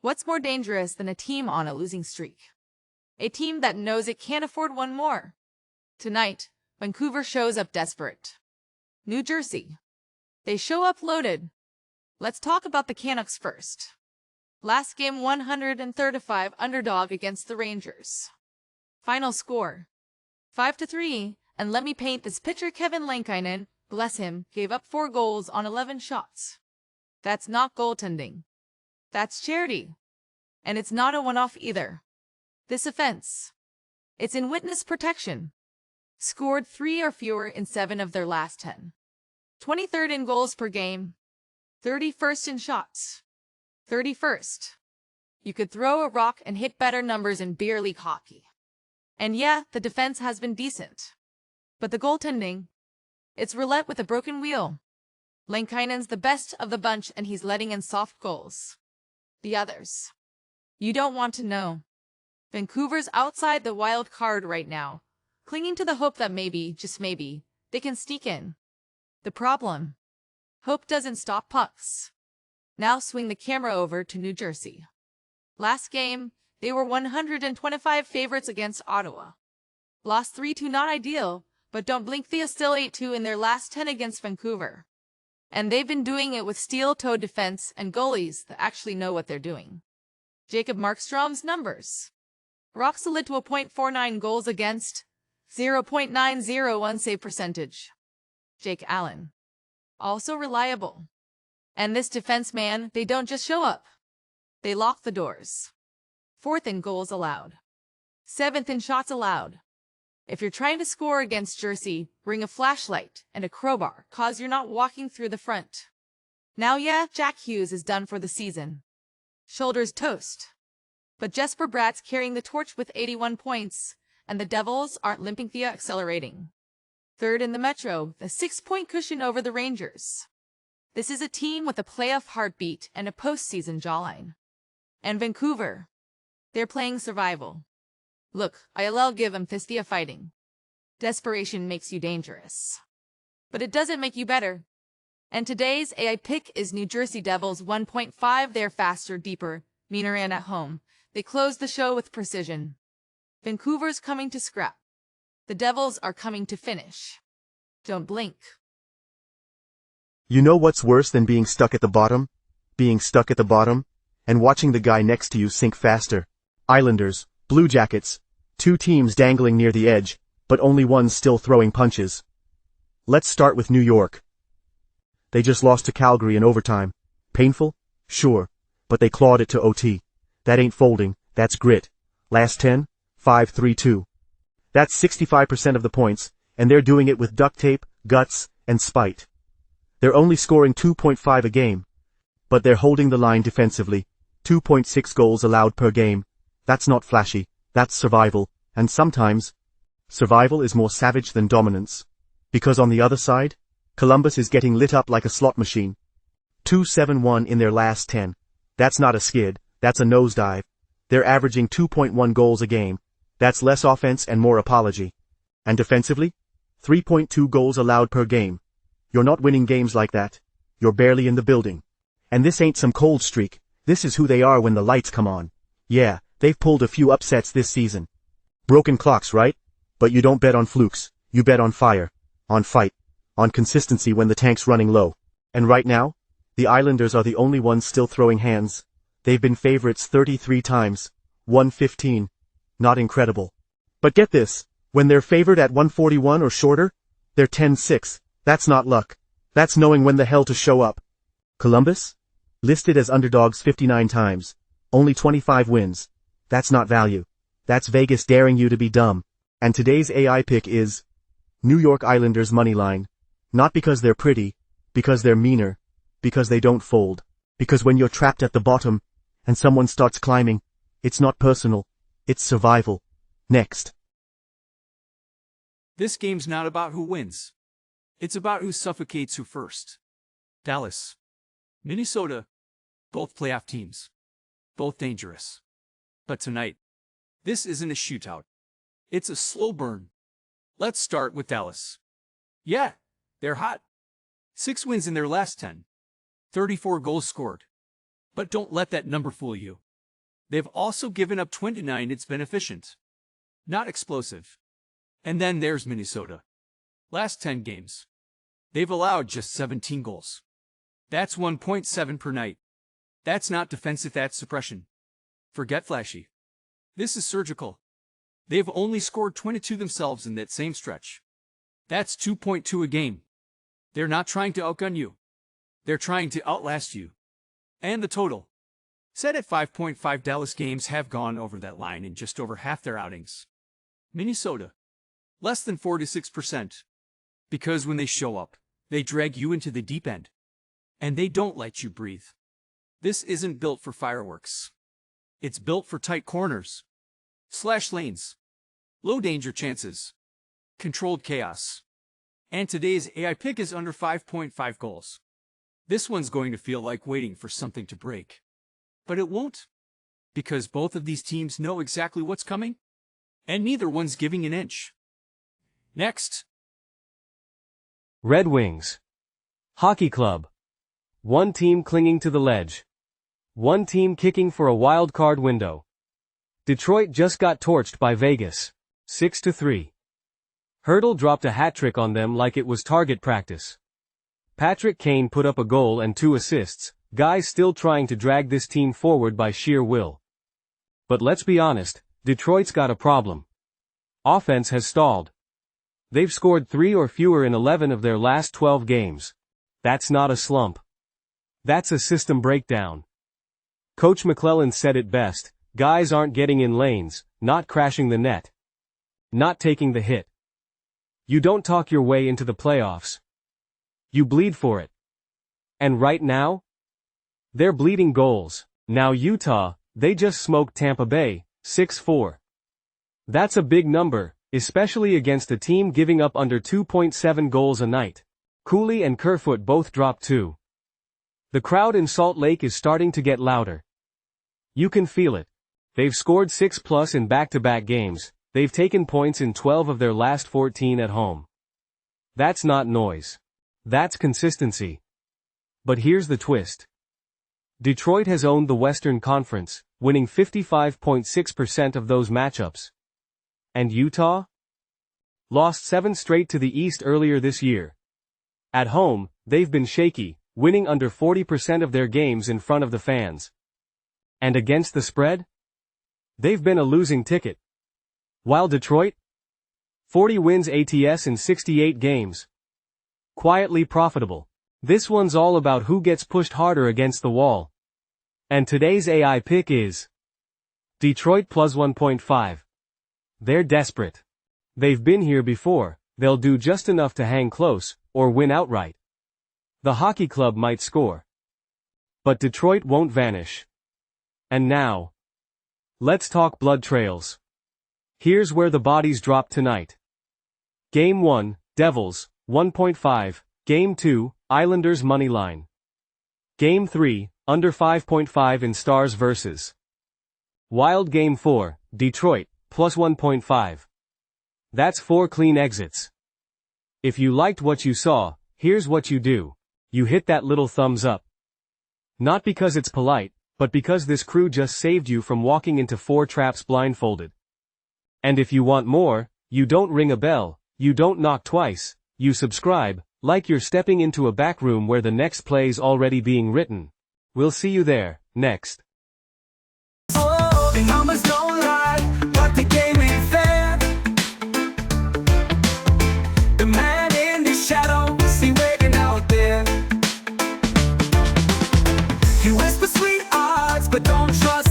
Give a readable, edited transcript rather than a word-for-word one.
What's more dangerous than a team on a losing streak? A team that knows it can't afford one more. Tonight, Vancouver shows up desperate. New Jersey. They show up loaded. Let's talk about the Canucks first. Last game 135 underdog against the Rangers. Final score 5-3, and let me paint this picture. Kevin Lankinen, bless him, gave up 4 goals on 11 shots. That's not goaltending. That's charity. And it's not a one-off either. This offense, it's in witness protection. Scored 3 or fewer in 7 of their last 10. 23rd in goals per game. 31st in shots. 31st. You could throw a rock and hit better numbers in beer league hockey. And yeah, the defense has been decent. But the goaltending, it's roulette with a broken wheel. Lankinen's the best of the bunch and he's letting in soft goals. The others, you don't want to know. Vancouver's outside the wild card right now, clinging to the hope that maybe, just maybe, they can sneak in. The problem, hope doesn't stop pucks. Now swing the camera over to New Jersey. Last game, they were 125 favorites against Ottawa. Lost 3-2, not ideal, but don't blink, they are still 8-2 in their last 10 against Vancouver. And they've been doing it with steel-toed defense and goalies that actually know what they're doing. Jacob Markstrom's numbers. Rock solid to a .49 goals against, 0.901 save percentage. Jake Allen. Also reliable. And this defense man, they don't just show up. They lock the doors. 4th in goals allowed. 7th in shots allowed. If you're trying to score against Jersey, bring a flashlight and a crowbar, cause you're not walking through the front. Now yeah, Jack Hughes is done for the season. Shoulders toast. But Jesper Bratt's carrying the torch with 81 points, and the Devils aren't limping, via accelerating. 3rd in the Metro, the 6-point cushion over the Rangers. This is a team with a playoff heartbeat and a postseason jawline. And Vancouver, they're playing survival. Look, I'll give them fistia fighting. Desperation makes you dangerous. But it doesn't make you better. And today's AI pick is New Jersey Devils 1.5. They're faster, deeper, meaner, and at home. They close the show with precision. Vancouver's coming to scrap. The Devils are coming to finish. Don't blink. You know what's worse than being stuck at the bottom? Being stuck at the bottom and watching the guy next to you sink faster. Islanders, Blue Jackets, 2 teams dangling near the edge, but only one still throwing punches. Let's start with New York. They just lost to Calgary in overtime. Painful? Sure. But they clawed it to OT. That ain't folding, that's grit. Last 10, 5-3-2. That's 65% of the points, and they're doing it with duct tape, guts, and spite. They're only scoring 2.5 a game. But they're holding the line defensively. 2.6 goals allowed per game. That's not flashy, that's survival, and sometimes, survival is more savage than dominance. Because on the other side, Columbus is getting lit up like a slot machine. 2-7-1 in their last 10. That's not a skid, that's a nosedive. They're averaging 2.1 goals a game. That's less offense and more apology. And defensively? 3.2 goals allowed per game. You're not winning games like that. You're barely in the building. And this ain't some cold streak, this is who they are when the lights come on. Yeah, they've pulled a few upsets this season. Broken clocks, right? But you don't bet on flukes, you bet on fire, on fight, on consistency when the tank's running low. And right now, the Islanders are the only ones still throwing hands. They've been favorites 33 times, won 15. Not incredible. But get this, when they're favored at 141 or shorter, they're 10-6. That's not luck. That's knowing when the hell to show up. Columbus? Listed as underdogs 59 times. Only 25 wins. That's not value. That's Vegas daring you to be dumb. And today's AI pick is New York Islanders Moneyline. Not because they're pretty, because they're meaner, because they don't fold. Because when you're trapped at the bottom, and someone starts climbing, it's not personal, it's survival. Next. This game's not about who wins. It's about who suffocates who first. Dallas. Minnesota. Both playoff teams. Both dangerous. But tonight, this isn't a shootout. It's a slow burn. Let's start with Dallas. Yeah, they're hot. 6 wins in their last 10. 34 goals scored. But don't let that number fool you. They've also given up 29. It's been efficient, not explosive. And then there's Minnesota. Last 10 games, they've allowed just 17 goals. That's 1.7 per night. That's not defensive, that's suppression. Forget flashy. This is surgical. They've only scored 22 themselves in that same stretch. That's 2.2 a game. They're not trying to outgun you. They're trying to outlast you. And the total, set at 5.5, Dallas games have gone over that line in just over half their outings. Minnesota, less than 4-6%. Because when they show up, they drag you into the deep end. And they don't let you breathe. This isn't built for fireworks. It's built for tight corners, slash lanes, low danger chances, controlled chaos. And today's AI pick is under 5.5 goals. This one's going to feel like waiting for something to break. But it won't. Because both of these teams know exactly what's coming. And neither one's giving an inch. Next. Red Wings. Hockey Club. One team clinging to the ledge. One team kicking for a wild card window. Detroit just got torched by Vegas. 6-3. Hurdle dropped a hat trick on them like it was target practice. Patrick Kane put up a goal and 2 assists, guys still trying to drag this team forward by sheer will. But let's be honest, Detroit's got a problem. Offense has stalled. They've scored 3 or fewer in 11 of their last 12 games. That's not a slump. That's a system breakdown. Coach McClellan said it best, guys aren't getting in lanes, not crashing the net. Not taking the hit. You don't talk your way into the playoffs. You bleed for it. And right now? They're bleeding goals. Now Utah, they just smoked Tampa Bay, 6-4. That's a big number, especially against a team giving up under 2.7 goals a night. Cooley and Kerfoot both dropped 2. The crowd in Salt Lake is starting to get louder. You can feel it. They've scored 6+ in back-to-back games. They've taken points in 12 of their last 14 at home. That's not noise. That's consistency. But here's the twist. Detroit has owned the Western Conference, winning 55.6% of those matchups. And Utah? Lost 7 straight to the East earlier this year. At home, they've been shaky, winning under 40% of their games in front of the fans. And against the spread? They've been a losing ticket. While Detroit? 40 wins ATS in 68 games. Quietly profitable. This one's all about who gets pushed harder against the wall. And today's AI pick is Detroit plus 1.5. They're desperate. They've been here before, they'll do just enough to hang close, or win outright. The hockey club might score. But Detroit won't vanish. And now, let's talk blood trails. Here's where the bodies drop tonight. Game 1, Devils, 1.5. Game 2, Islanders Moneyline. Game 3, under 5.5 in Stars vs. Wild. Game 4, Detroit, plus 1.5. That's 4 clean exits. If you liked what you saw, here's what you do. You hit that little thumbs up. Not because it's polite, but because this crew just saved you from walking into 4 traps blindfolded. And if you want more, you don't ring a bell, you don't knock twice, you subscribe, like you're stepping into a back room where the next play's already being written. We'll see you there, next. Oh, the numbers don't lie, but the game ain't fair. The man in the shadows, he waiting out there. He whispers sweet odds, but don't trust